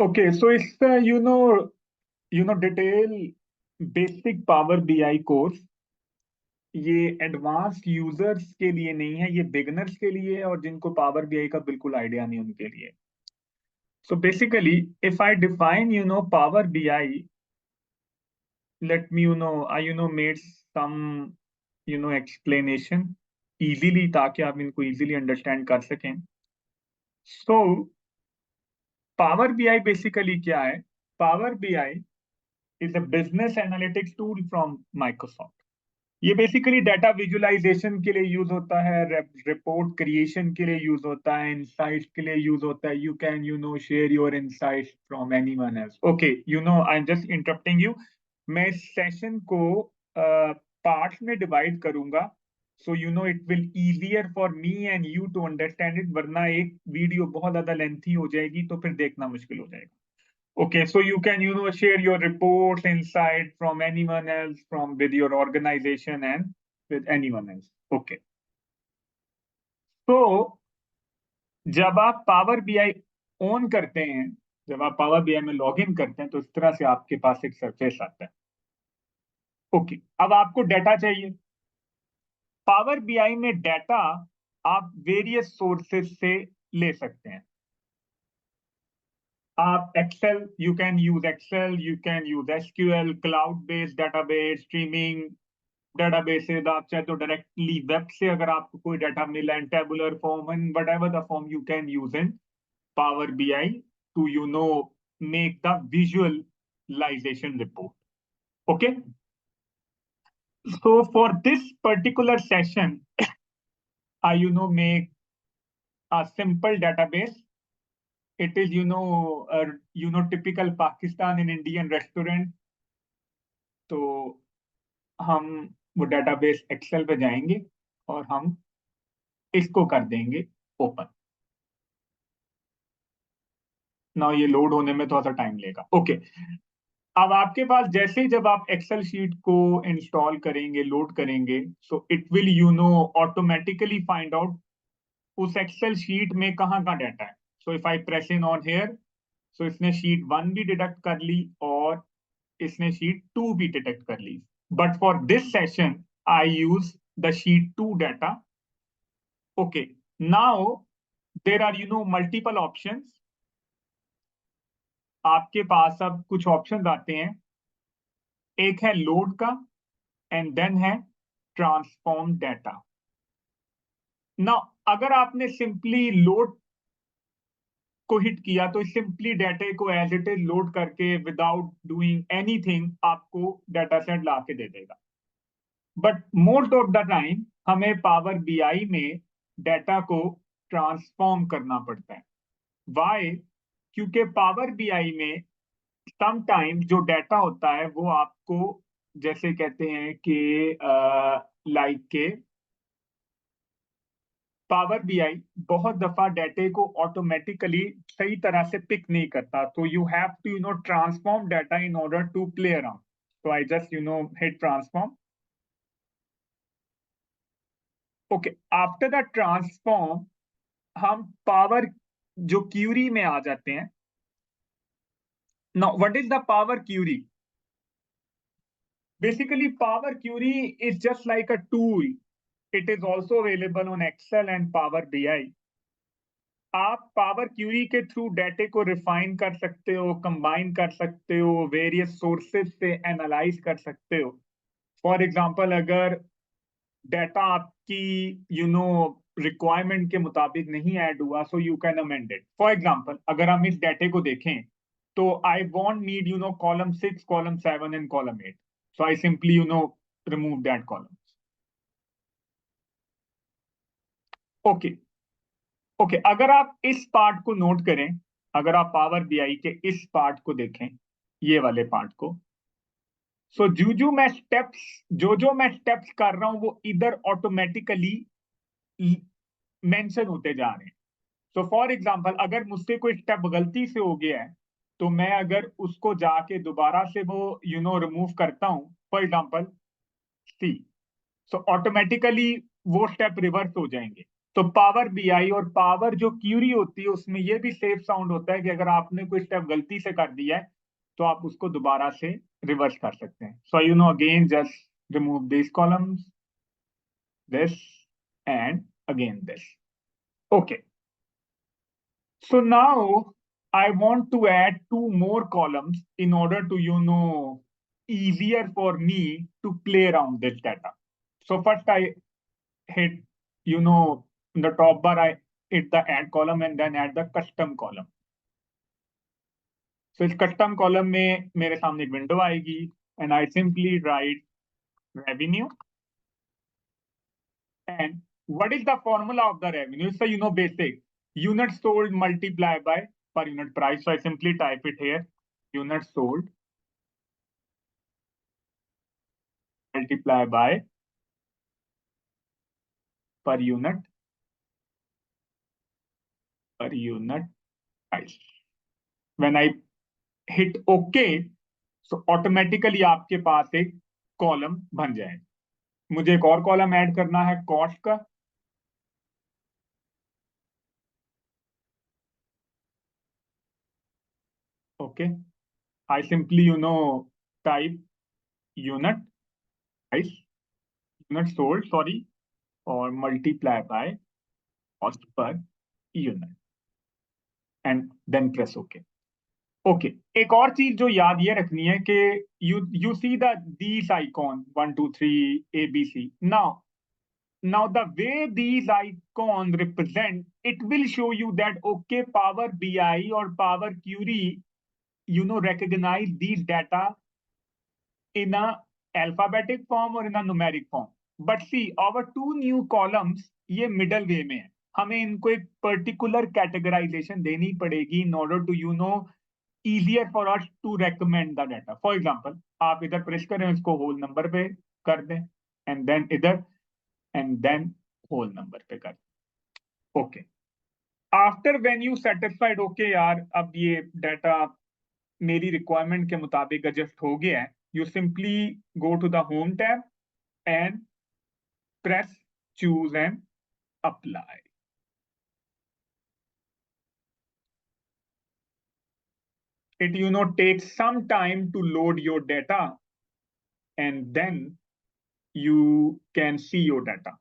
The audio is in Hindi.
Okay, so it's the detail basic Power BI course. ये एडवांस्ड यूजर्स के लिए नहीं है, ये बिगिनर्स के लिए है और जिनको पावर बीआई का बिल्कुल आइडिया नहीं उनके लिए. So basically, if I define Power BI, let me I made some explanation easily ताकि आप इनको easily understand कर सकें. So Power BI basically क्या है? Power BI is a business analytics tool from Microsoft. ये बेसिकली डाटा विजुअलाइजेशन के लिए यूज होता है, रिपोर्ट क्रिएशन के लिए यूज होता है, इनसाइट्स के लिए यूज होता है. You can share your insights from anyone else. Okay, I am just interrupting you. मैं इस सेशन को पार्ट्स में डिवाइड करूंगा, so it will easier for me and you to understand it, वरना एक वीडियो बहुत ज्यादा लेंथी हो जाएगी तो फिर देखना मुश्किल हो जाएगा. Okay, so you can, share your reports, insight from anyone else, from with your organization and with anyone else. Okay. तो जब आप पावर बीआई ऑन करते हैं, जब आप पावर बीआई में लॉग इन करते हैं, तो इस तरह से आपके पास एक सरफेस आता है. ओके, अब आपको डाटा चाहिए. पावर बीआई में डाटा आप वेरियस सोर्सेस से ले सकते हैं. आप Excel, you can use Excel, you can use SQL, cloud based database, streaming databases. आप चाहे तो डायरेक्टली वेब से अगर आपको कोई डाटा मिला in tabular form, in whatever the form you can use in power BI to make the visualisation report. Okay, so for this particular session I make a simple database. It is typical Pakistan and Indian restaurant. तो हम वो डेटाबेस एक्सेल पे जाएंगे और हम इसको कर देंगे ओपन. ना ये लोड होने में थोड़ा सा टाइम लेगा. ओके, अब आपके पास जैसे ही जब आप एक्सेल शीट को इंस्टॉल करेंगे, लोड करेंगे, so it will automatically find out उस एक्सेल शीट में कहाँ का डाटा है. So if I press in on here, so इसने शीट 1 भी डिटेक्ट कर ली और इसने शीट 2 भी डिटेक्ट कर ली. But for this session I use the sheet 2 data. Okay, now there are multiple options. आपके पास अब कुछ ऑप्शंस आते हैं. एक है लोड का एंड देन है ट्रांसफॉर्म डाटा. ना अगर आपने सिंपली लोड को हिट किया तो सिंपली डाटा को एज इट इज लोड करके विदाउट डूइंग एनीथिंग आपको डाटा सेट ला के दे देगा. But most of the time हमें पावर बीआई में डाटा को ट्रांसफॉर्म करना पड़ता है. वाई? क्योंकि पावर बीआई में समटाइम जो डाटा होता है वो आपको, जैसे कहते हैं कि लाइक के पावर बीआई बहुत दफा डाटे को ऑटोमेटिकली सही तरह से पिक नहीं करता. तो you have to transform data in order to play around. तो I just hit transform. Okay, after the transform हम पावर जो क्यूरी में आ जाते हैं. Now what is the power query? Basically power query is just like a tool. It is also available on Excel and power BI. आप पावर क्यूरी के थ्रू डाटे को रिफाइन कर सकते हो, कंबाइन कर सकते हो, वेरियस सोर्सेज से एनालाइज कर सकते हो. फॉर एग्जांपल, अगर डाटा आपकी रिक्वायरमेंट के मुताबिक नहीं ऐड हुआ, so you can amend it. For example, अगर हम इस डाटे को देखें तो I want need column 6, column 7 and column 8. So I simply remove that column. Okay. Okay, अगर आप इस पार्ट को नोट करें, अगर आप पावर बीआई के इस पार्ट को देखें, ये वाले पार्ट को, सो जो मैं स्टेप्स कर रहा हूं वो इधर ऑटोमेटिकली मेंशन होते जा रहे हैं. सो फॉर एग्जांपल, अगर मुझसे कोई स्टेप गलती से हो गया है तो मैं अगर उसको जाके दोबारा से वो रिमूव करता हूं, for example see, so automatically वो स्टेप रिवर्स हो जाएंगे. तो पावर बीआई और पावर जो क्यूरी होती है उसमें ये भी सेफ साउंड होता है कि अगर आपने कोई स्टेप गलती से कर दिया है तो आप उसको दोबारा से रिवर्स कर सकते हैं. So you know again just remove this columns, this and again this. Okay, so now I want to add two more columns in order to, easier for me to play around this data. So first I hit, in the top bar, I hit the add column and then add the custom column. So इस custom column में मेरे सामने एक window आएगी and I simply write revenue. And what is the formula of the revenue? So, basic units sold multiplied by per unit price. So I simply type it here, units sold multiply by per unit price. When I hit OK, so automatically आपके पास एक कॉलम बन जाएगा. मुझे एक और कॉलम ऐड करना है कॉस्ट का. Okay, I simply, type unit price, unit sold, sorry, or multiply by cost per unit and then press OK. Okay, एक और चीज जो याद ये रखनी है कि you see the these icon 1 2 3 ABC. Now the way these icon represent, it will show you that okay power BI और power query recognize these data in a alphabetic form or in a numeric form. But see, our two new columns ये middle way में है. हमें इनको एक particular categorization देनी पड़ेगी in order to, easier for us to recommend the data. For example, आप इधर प्रेस करें, इसको होल नंबर पे कर दें एंड देन इधर एंड देन होल नंबर पे कर दें. Okay, after when you satisfied, okay यार अब ये डाटा मेरी रिक्वायरमेंट के मुताबिक एडजस्ट हो गया है, you simply go to the home tab and press choose and apply. It takes some time to load your data and then you can see your data.